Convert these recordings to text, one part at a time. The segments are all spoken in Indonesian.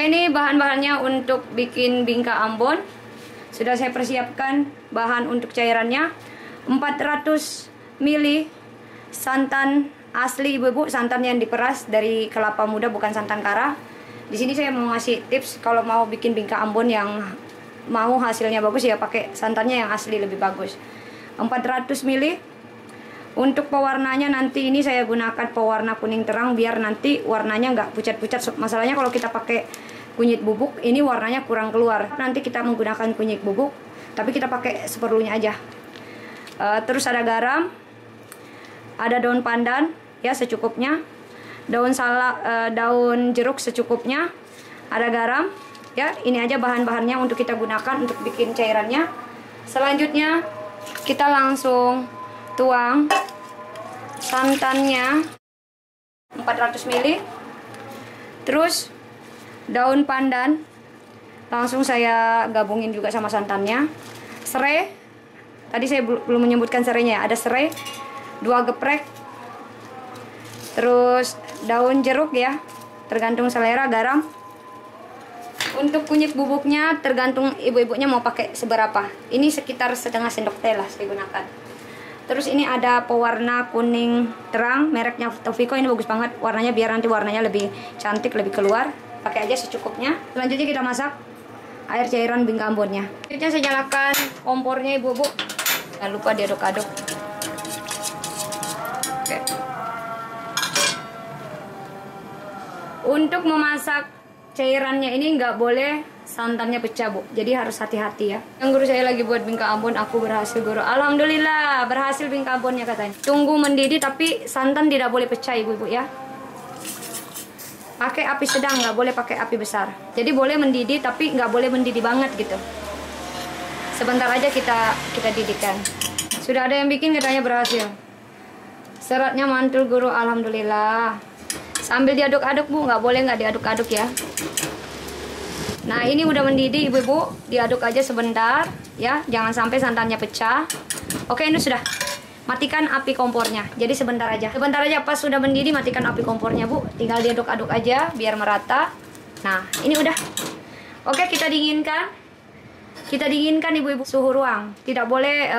Oke, ini bahan-bahannya untuk bikin bingka Ambon. Sudah saya persiapkan bahan untuk cairannya. 400 ml santan asli ibu-ibu, santan yang diperas dari kelapa muda, bukan santan kara. Di sini saya mau ngasih tips kalau mau bikin bingka Ambon yang mau hasilnya bagus ya pakai santannya yang asli lebih bagus. 400 ml. Untuk pewarnanya nanti ini saya gunakan pewarna kuning terang biar nanti warnanya nggak pucat-pucat. Masalahnya kalau kita pakai kunyit bubuk ini warnanya kurang keluar. Nanti kita menggunakan kunyit bubuk, tapi kita pakai seperlunya aja. Terus ada garam, ada daun pandan ya secukupnya, daun jeruk secukupnya, ada garam ya. Ini aja bahan-bahannya untuk kita gunakan untuk bikin cairannya. Selanjutnya kita langsung tuang santannya 400 ml. Terus daun pandan langsung saya gabungin juga sama santannya. Serai, tadi saya belum menyebutkan serainya ya. Ada serai 2 geprek. Terus daun jeruk ya, tergantung selera. Garam. Untuk kunyit bubuknya tergantung ibu-ibunya mau pakai seberapa. Ini sekitar setengah sendok teh lah saya gunakan. Terus ini ada pewarna kuning terang, mereknya Tofiko. Ini bagus banget warnanya, biar nanti warnanya lebih cantik, lebih keluar. Pakai aja secukupnya. Selanjutnya kita masak air cairan bingka Ambonnya. Selanjutnya saya nyalakan kompornya ibu-ibu. Jangan lupa diaduk-aduk. Oke. Untuk memasak cairannya ini nggak boleh santannya pecah, Bu. Jadi harus hati-hati ya. Yang guru saya lagi buat bingka Ambon, aku berhasil guru. Alhamdulillah, berhasil bingka Ambonnya katanya. Tunggu mendidih tapi santan tidak boleh pecah ibu-ibu ya. Pakai api sedang, nggak boleh pakai api besar. Jadi boleh mendidih tapi nggak boleh mendidih banget gitu. Sebentar aja kita didihkan. Sudah ada yang bikin katanya berhasil. Seratnya mantul guru, alhamdulillah. Sambil diaduk-aduk Bu, nggak boleh nggak diaduk-aduk ya. Nah ini udah mendidih ibu-ibu, diaduk aja sebentar ya, jangan sampai santannya pecah. Oke, ini sudah. Matikan api kompornya, jadi sebentar aja. Sebentar aja pas sudah mendidih matikan api kompornya Bu. Tinggal diaduk-aduk aja biar merata. Nah ini udah. Oke, kita dinginkan. Kita dinginkan ibu-ibu, suhu ruang. Tidak boleh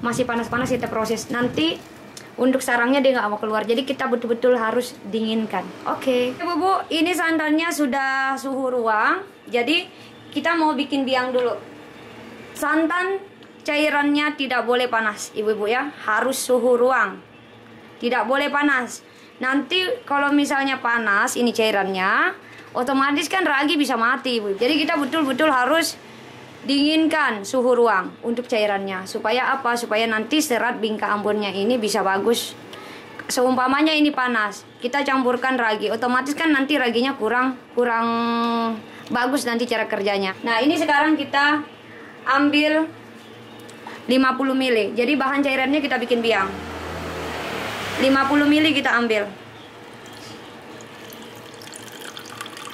masih panas-panas kita proses. Nanti untuk sarangnya dia nggak mau keluar, jadi kita betul-betul harus dinginkan. Oke. Ibu-ibu, ini santannya sudah suhu ruang, jadi kita mau bikin biang dulu. Santan cairannya tidak boleh panas ibu-ibu ya, harus suhu ruang, tidak boleh panas. Nanti kalau misalnya panas ini cairannya, otomatis kan ragi bisa mati ibu. Jadi kita betul-betul harus dinginkan suhu ruang untuk cairannya. Supaya apa? Supaya nanti serat bingka Ambonnya ini bisa bagus. Seumpamanya ini panas, kita campurkan ragi, otomatis kan nanti raginya kurang bagus nanti cara kerjanya. Nah ini sekarang kita ambil 50 ml. Jadi bahan cairannya kita bikin biang 50 ml kita ambil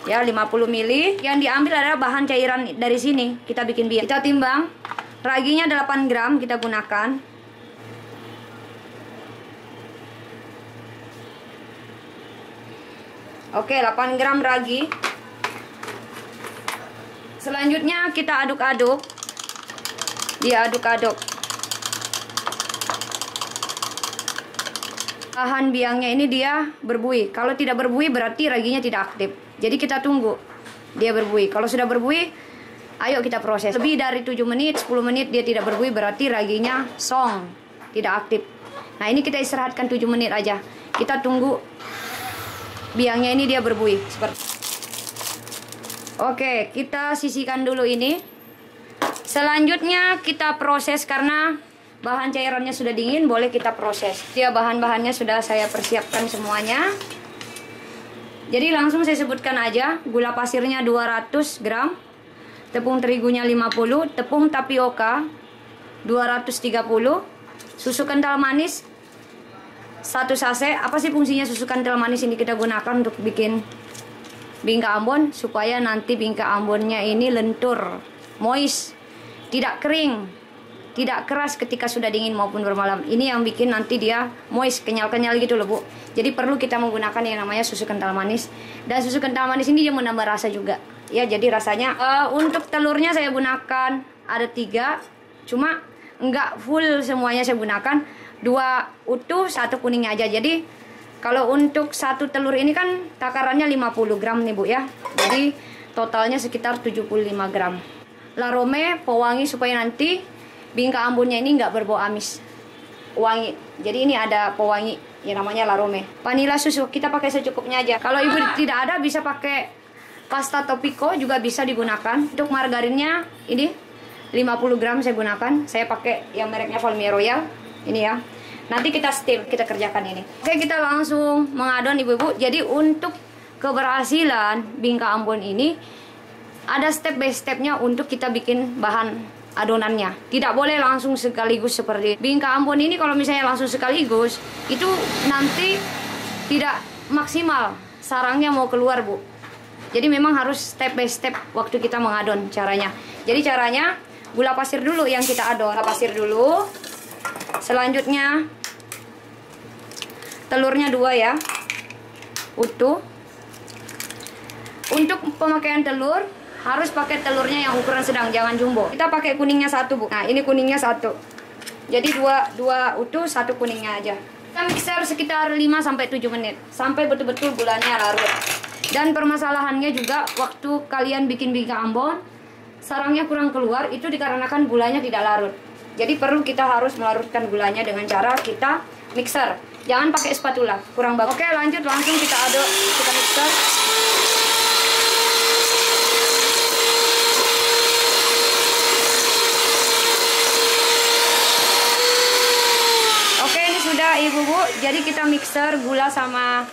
ya, 50 ml. Yang diambil adalah bahan cairan dari sini, kita bikin biang. Kita timbang, raginya 8 gram kita gunakan. Oke, 8 gram ragi. Selanjutnya kita aduk-aduk. Diaduk-aduk. Bahan biangnya ini dia berbuih. Kalau tidak berbuih berarti raginya tidak aktif. Jadi kita tunggu dia berbuih. Kalau sudah berbuih, ayo kita proses. Lebih dari 7 menit, 10 menit dia tidak berbuih berarti raginya song, tidak aktif. Nah ini kita istirahatkan 7 menit aja. Kita tunggu biangnya ini dia berbuih. Oke, kita sisihkan dulu ini. Selanjutnya kita proses karena bahan cairannya sudah dingin, boleh kita proses. Ya bahan-bahannya sudah saya persiapkan semuanya. Jadi langsung saya sebutkan aja. Gula pasirnya 200 gram, tepung terigunya 50, tepung tapioka 230, susu kental manis 1 sachet. Apa sih fungsinya susu kental manis ini kita gunakan untuk bikin bingka Ambon? Supaya nanti bingka Ambonnya ini lentur, moist, tidak kering, tidak keras ketika sudah dingin maupun bermalam. Ini yang bikin nanti dia moist, kenyal-kenyal gitu loh Bu. Jadi perlu kita menggunakan yang namanya susu kental manis. Dan susu kental manis ini dia menambah rasa juga. Ya, jadi rasanya untuk telurnya saya gunakan ada 3, cuma enggak full semuanya saya gunakan. 2 utuh, 1 kuningnya aja. Jadi kalau untuk 1 telur ini kan takarannya 50 gram nih Bu ya. Jadi totalnya sekitar 75 gram. Larome pewangi supaya nanti bingka Ambonnya ini nggak berbau amis, wangi. Jadi ini ada pewangi yang namanya larome. Vanila susu kita pakai secukupnya aja. Kalau ibu tidak ada bisa pakai pasta topiko juga bisa digunakan. Untuk margarinnya ini 50 gram saya gunakan. Saya pakai yang mereknya Valmie Royal ini ya. Nanti kita steam, kita kerjakan ini. Oke, kita langsung mengadon ibu-ibu. Jadi untuk keberhasilan bingka Ambon ini ada step by stepnya untuk kita bikin bahan adonannya. Tidak boleh langsung sekaligus seperti bingka Ambon ini. Kalau misalnya langsung sekaligus itu nanti tidak maksimal, sarangnya mau keluar Bu. Jadi memang harus step by step waktu kita mengadon caranya. Jadi caranya gula pasir dulu yang kita adon. Gula pasir dulu. Selanjutnya telurnya 2 ya, utuh. Untuk pemakaian telur harus pakai telurnya yang ukuran sedang, jangan jumbo. Kita pakai kuningnya 1 Bu. Nah ini kuningnya 1. Jadi 2 utuh, 1 kuningnya aja. Kita mixer sekitar 5-7 menit sampai betul-betul gulanya larut. Dan permasalahannya juga waktu kalian bikin bingka Ambon, sarangnya kurang keluar itu dikarenakan gulanya tidak larut. Jadi perlu kita harus melarutkan gulanya dengan cara kita mixer. Jangan pakai spatula, kurang bagus. Oke, lanjut langsung kita aduk, kita mixer. Sudah ibu-ibu, jadi kita mixer gula sama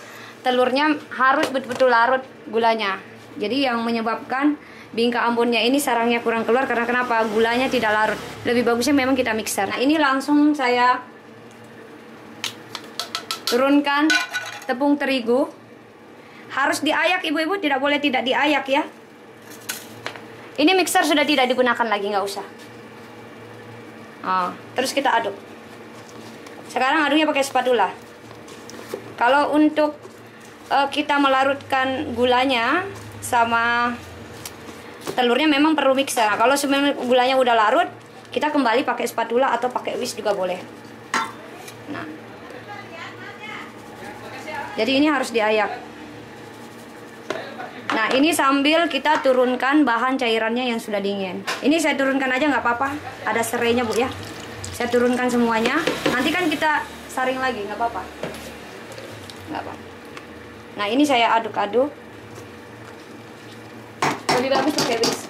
telurnya harus betul-betul larut gulanya. Jadi yang menyebabkan bingka Ambonnya ini sarangnya kurang keluar karena kenapa? Gulanya tidak larut. Lebih bagusnya memang kita mixer. Nah ini langsung saya turunkan tepung terigu. Harus diayak ibu-ibu, tidak boleh tidak diayak ya. Ini mixer sudah tidak digunakan lagi, nggak usah. Terus kita aduk. Sekarang aduknya pakai spatula. Kalau untuk kita melarutkan gulanya sama telurnya memang perlu mixer. Nah, kalau sebenarnya gulanya udah larut, kita kembali pakai spatula atau pakai whisk juga boleh. Nah, jadi ini harus diayak. Nah ini sambil kita turunkan bahan cairannya yang sudah dingin. Ini saya turunkan aja nggak apa-apa. Ada serainya Bu ya. Saya turunkan semuanya. Nanti kan kita saring lagi, nggak apa-apa. Nggak apa-apa. Nah ini saya aduk-aduk. Lebih bagus pakai whisk.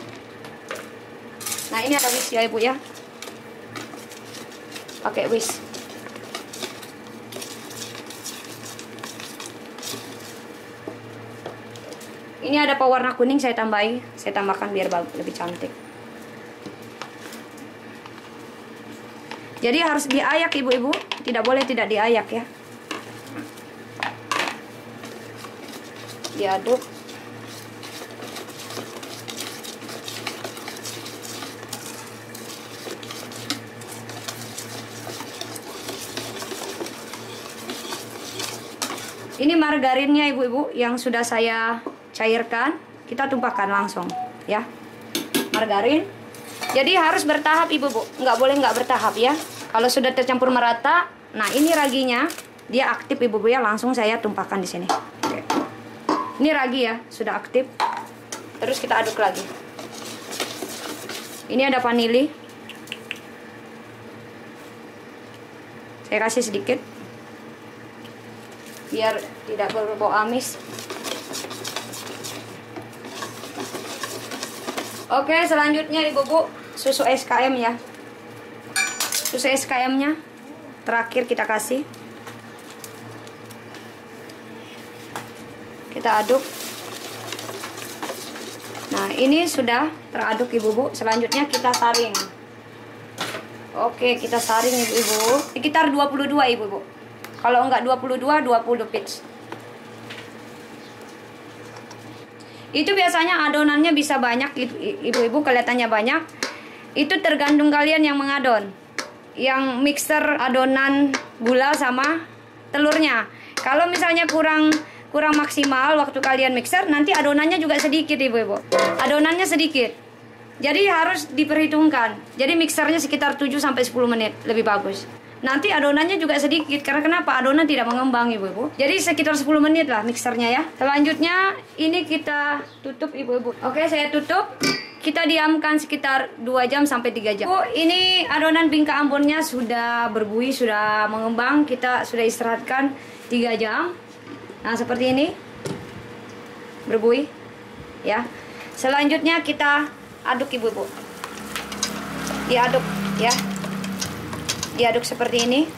Nah ini ada whisk ya Ibu ya. Pakai whisk. Ini ada pewarna kuning saya tambahin. Saya tambahkan biar lebih cantik. Jadi harus diayak ibu-ibu, tidak boleh tidak diayak ya. Diaduk. Ini margarinnya ibu-ibu yang sudah saya cairkan, kita tumpahkan langsung ya. Margarin. Jadi harus bertahap ibu-ibu, nggak boleh nggak bertahap ya. Kalau sudah tercampur merata, nah ini raginya, dia aktif ibu-ibu ya, langsung saya tumpahkan di sini. Oke. Ini ragi ya, sudah aktif. Terus kita aduk lagi. Ini ada vanili. Saya kasih sedikit, biar tidak berbau amis. Oke, selanjutnya ibu-ibu susu SKM ya. Susu SKM-nya terakhir kita kasih. Kita aduk. Nah, ini sudah teraduk ibu-ibu. Selanjutnya kita saring. Oke, kita saring ibu-ibu. Sekitar 22 ibu-ibu. Kalau enggak 22, 20 pitch. Itu biasanya adonannya bisa banyak ibu-ibu, kelihatannya banyak. Itu tergantung kalian yang mengadon. yang mixer adonan gula sama telurnya. Kalau misalnya kurang maksimal waktu kalian mixer, nanti adonannya juga sedikit ibu-ibu. Adonannya sedikit. Jadi harus diperhitungkan. Jadi mixernya sekitar 7-10 menit lebih bagus. Nanti adonannya juga sedikit, karena kenapa? Adonan tidak mengembang ibu-ibu. Jadi sekitar 10 menit lah mixernya ya. Selanjutnya ini kita tutup ibu-ibu. Oke, saya tutup. Kita diamkan sekitar 2 jam sampai 3 jam. Ini adonan bingka Ambonnya sudah berbuih, sudah mengembang. Kita sudah istirahatkan 3 jam. Nah, seperti ini. Berbuih ya. Selanjutnya kita aduk ibu-ibu. Diaduk ya. Diaduk seperti ini.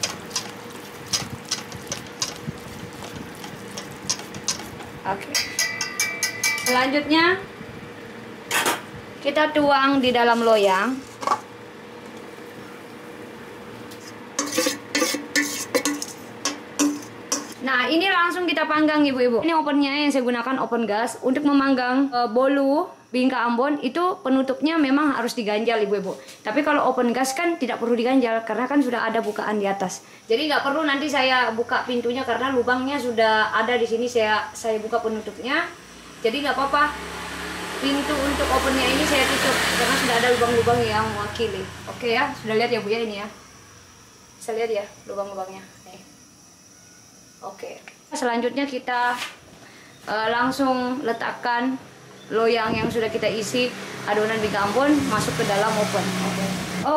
Oke. Selanjutnya kita tuang di dalam loyang. Nah, ini langsung kita panggang ibu-ibu. Ini ovennya yang saya gunakan oven gas untuk memanggang bolu bingka Ambon. Itu penutupnya memang harus diganjal ibu-ibu. Tapi kalau oven gas kan tidak perlu diganjal karena kan sudah ada bukaan di atas. Jadi nggak perlu nanti saya buka pintunya karena lubangnya sudah ada di sini. Saya buka penutupnya. Jadi nggak apa-apa. Pintu untuk ovennya ini saya tutup karena sudah ada lubang-lubang yang mewakili. Oke ya, sudah lihat ya Bu ya ini ya. Bisa lihat ya lubang-lubangnya. Oke. Selanjutnya kita langsung letakkan loyang yang sudah kita isi adonan bingka Ambon masuk ke dalam oven.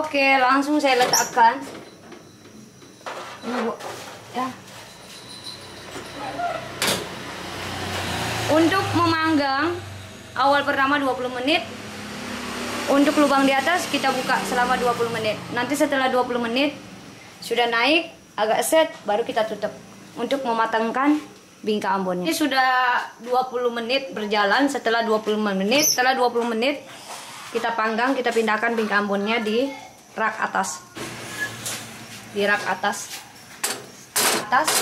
Oke, langsung saya letakkan. Ini Bu, ya. Untuk memanggang awal pertama 20 menit. Untuk lubang di atas kita buka selama 20 menit. Nanti setelah 20 menit sudah naik agak set baru kita tutup untuk mematangkan bingka Ambonnya. Ini sudah 20 menit berjalan. Setelah 20 menit kita panggang, kita pindahkan bingka Ambonnya di rak atas. Di rak atas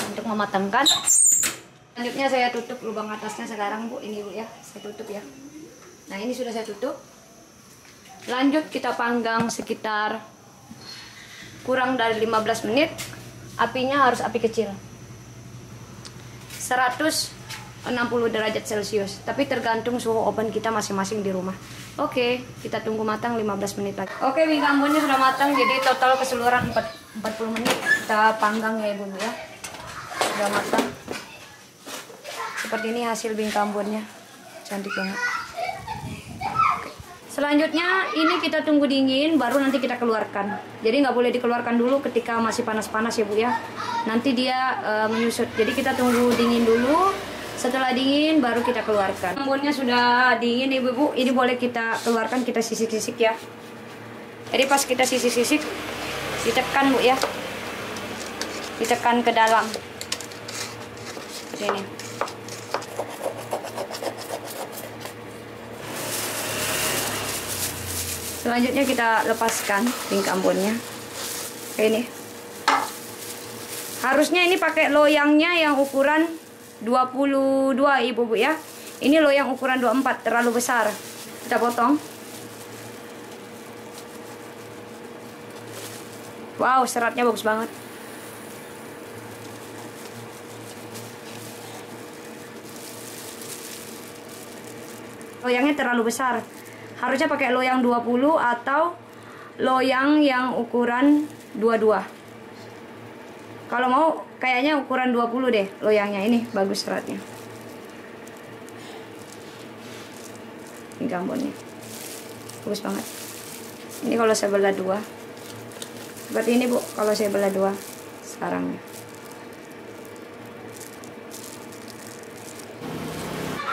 untuk mematangkan. Selanjutnya saya tutup lubang atasnya sekarang Bu. Ini Bu ya, saya tutup ya. Nah, ini sudah saya tutup. Lanjut kita panggang sekitar kurang dari 15 menit. Apinya harus api kecil. 160 derajat Celcius, tapi tergantung suhu oven kita masing-masing di rumah. Oke, kita tunggu matang 15 menit lagi. Oke, bingka Ambonnya sudah matang, jadi total keseluruhan 40 menit kita panggang ya Ibu ya. Sudah matang. Seperti ini hasil bingka Ambonnya. Cantik banget. Oke. Selanjutnya ini kita tunggu dingin baru nanti kita keluarkan. Jadi nggak boleh dikeluarkan dulu ketika masih panas-panas ya Bu ya. Nanti dia menyusut. Jadi kita tunggu dingin dulu. Setelah dingin baru kita keluarkan. Ambonnya sudah dingin ibu-ibu. Ini boleh kita keluarkan, kita sisik-sisik ya. Jadi pas kita sisik-sisik ditekan Bu ya. Ditekan ke dalam. Seperti ini. Selanjutnya kita lepaskan bingka Ambonnya. Kayak ini. Harusnya ini pakai loyangnya yang ukuran 22 ibu-ibu ya. Ini loyang ukuran 24, terlalu besar. Kita potong. Wow, seratnya bagus banget. Loyangnya terlalu besar. Harusnya pakai loyang 20 atau loyang yang ukuran 22. Kalau mau kayaknya ukuran 20 deh loyangnya, ini bagus seratnya. Ini Ambonnya. Bagus banget. Ini kalau saya belah dua. Seperti ini Bu, kalau saya belah dua sekarang.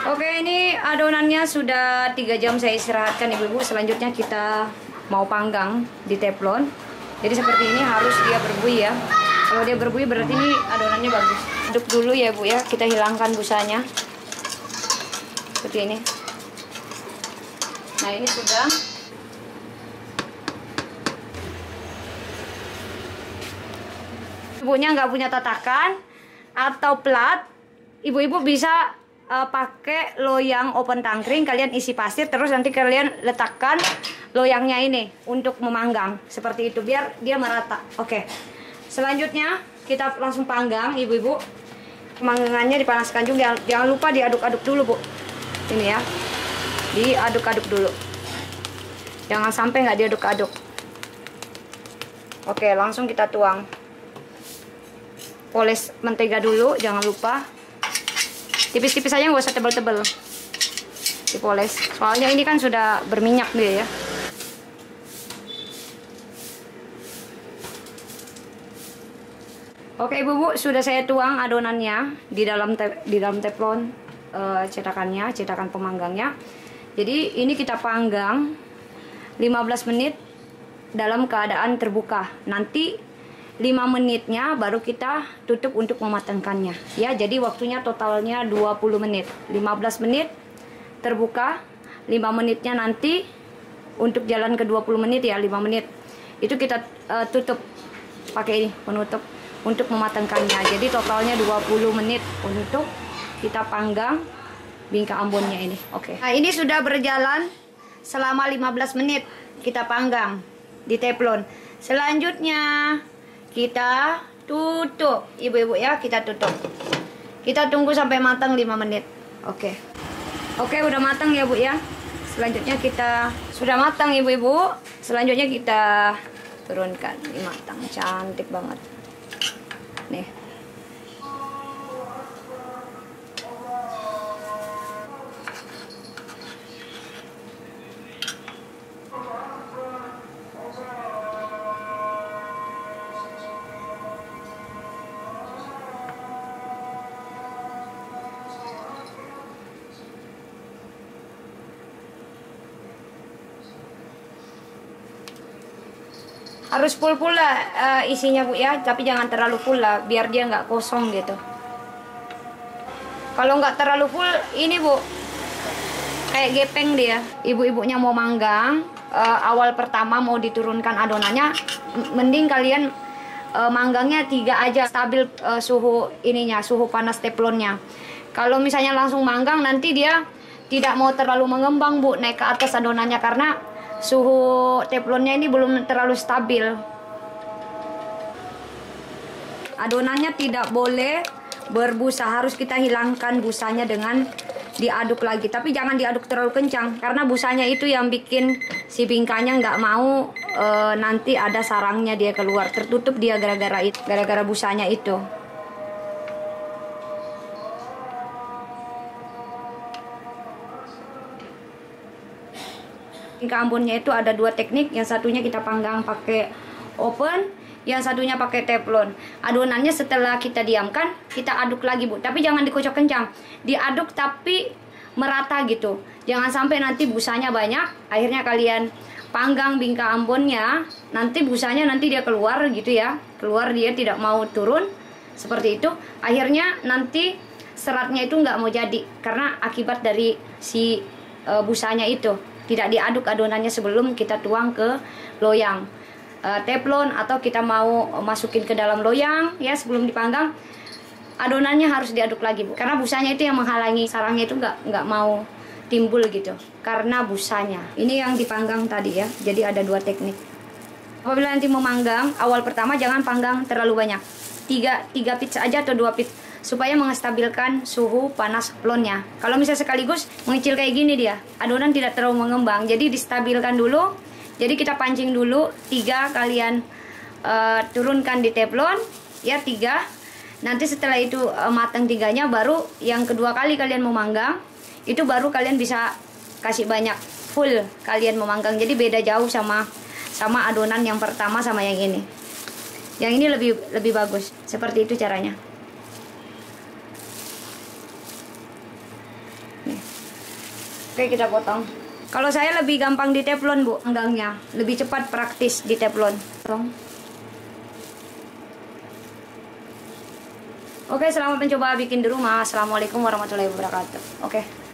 Oke, ini adonannya sudah 3 jam saya istirahatkan ibu-ibu. Selanjutnya kita mau panggang di teflon. Jadi seperti ini harus dia berbuih ya. Kalau dia berbuih berarti ini adonannya bagus. Aduk dulu ya Bu ya, kita hilangkan busanya. Seperti ini. Nah, ini sudah. Ibunya nggak punya tatakan atau plat, ibu-ibu bisa pakai loyang open tangkring, kalian isi pasir, terus nanti kalian letakkan loyangnya ini untuk memanggang seperti itu biar dia merata. Oke. Selanjutnya kita langsung panggang, ibu-ibu. Pemanggangannya dipanaskan juga, jangan lupa diaduk-aduk dulu, Bu. Ini ya, diaduk-aduk dulu, jangan sampai nggak diaduk-aduk. Oke, langsung kita tuang. Poles mentega dulu, jangan lupa. Tipis-tipis aja, nggak usah tebel-tebel. Dipoles, soalnya ini kan sudah berminyak dia ya. Oke ibu-ibu, sudah saya tuang adonannya di dalam teflon cetakan pemanggangnya. Jadi ini kita panggang 15 menit dalam keadaan terbuka. Nanti 5 menitnya baru kita tutup untuk mematangkannya. Ya, jadi waktunya totalnya 20 menit. 15 menit terbuka, 5 menitnya nanti untuk jalan ke 20 menit ya, 5 menit. Itu kita tutup pakai ini penutup untuk mematangkannya. Jadi totalnya 20 menit untuk kita panggang bingka Ambonnya ini. Oke. Nah, ini sudah berjalan selama 15 menit kita panggang di teflon. Selanjutnya kita tutup, ibu-ibu ya, kita tutup. Kita tunggu sampai matang 5 menit. Oke. Oke, udah matang ya, Bu ya. Selanjutnya kita sudah matang, ibu-ibu. Selanjutnya kita turunkan. Ini matang, cantik banget. Nih. Harus full lah isinya, Bu ya, tapi jangan terlalu full lah, biar dia nggak kosong gitu. Kalau nggak terlalu full, ini Bu, kayak gepeng dia. Ibu-ibunya mau manggang, awal pertama mau diturunkan adonannya, mending kalian manggangnya 3 aja, stabil suhu ininya, suhu panas teflonnya. Kalau misalnya langsung manggang, nanti dia tidak mau terlalu mengembang, Bu, naik ke atas adonannya, karena suhu teflonnya ini belum terlalu stabil. Adonannya tidak boleh berbusa, harus kita hilangkan busanya dengan diaduk lagi. Tapi jangan diaduk terlalu kencang, karena busanya itu yang bikin si bingkanya nggak mau nanti ada sarangnya dia keluar, tertutup dia gara-gara busanya itu. Bingka Ambonnya itu ada 2 teknik, yang satunya kita panggang pakai oven, yang satunya pakai teflon. Adonannya setelah kita diamkan, kita aduk lagi, Bu. Tapi jangan dikocok kencang, diaduk tapi merata gitu. Jangan sampai nanti busanya banyak, akhirnya kalian panggang bingka Ambonnya, nanti busanya nanti dia keluar gitu ya, keluar dia tidak mau turun seperti itu. Akhirnya nanti seratnya itu nggak mau jadi, karena akibat dari si busanya itu. Tidak diaduk adonannya sebelum kita tuang ke loyang teflon, atau kita mau masukin ke dalam loyang ya sebelum dipanggang. Adonannya harus diaduk lagi, Bu, karena busanya itu yang menghalangi sarangnya itu nggak mau timbul gitu, karena busanya. Ini yang dipanggang tadi ya. Jadi ada 2 teknik. Apabila nanti mau manggang, awal pertama jangan panggang terlalu banyak, 3 pits aja atau 2 pits, supaya mengestabilkan suhu panas teflonnya. Kalau misalnya sekaligus mengecil kayak gini, dia adonan tidak terlalu mengembang, jadi distabilkan dulu. Jadi kita pancing dulu 3, kalian turunkan di teflon ya, 3. Nanti setelah itu matang 3-nya, baru yang kedua kali kalian memanggang, itu baru kalian bisa kasih banyak, full kalian memanggang. Jadi beda jauh sama adonan yang pertama sama yang ini. Yang ini lebih bagus. Seperti itu caranya. Oke, kita potong. Kalau saya lebih gampang di teflon, Bu, panggangnya. Lebih cepat, praktis di teflon. Oke, selamat mencoba bikin di rumah. Assalamualaikum warahmatullahi wabarakatuh. Oke.